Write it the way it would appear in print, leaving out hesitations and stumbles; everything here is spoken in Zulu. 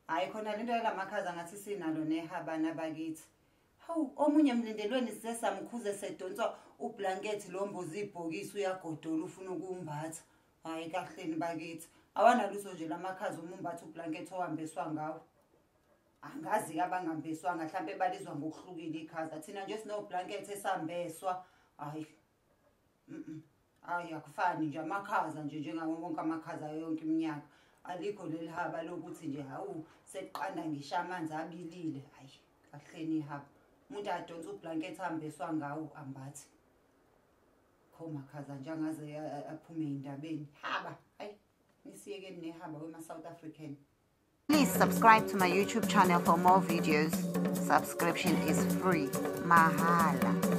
Hayi khona lento yalamakhaza ngathi sinalo nehabana bakithi. Hawu omunye emlindelweni sisesamkhuze sedonswa ublanket lombozi ibhokisi uyagodola ufuna ukumbatha. Hayi kahleni bakithi. Awanalutho nje lamakhaza umumbatha ublanket ohambiswa ngawo. Angazi abangambeswanga mhlambe balizwa ngokuhlukile ikhaza. Thina nje sino blanket esambeswa. Hayi. Hayi akufani nje amakhaza nje njengawo wonke amakhaza yonke iminyaka. Alikho lelihaba lokuthi nje hawu seqanda ngisha amanzi abilile. Hayi kahleni ihaba. Umuntu adonsa ublanket ahambeswa ngawo ambathi. Khomakhaza nje angaze aphume indabeni. Haba, hayi nisiyekeni nehaba wema South African. Please subscribe to my YouTube channel for more videos. Subscription is free. Mahala.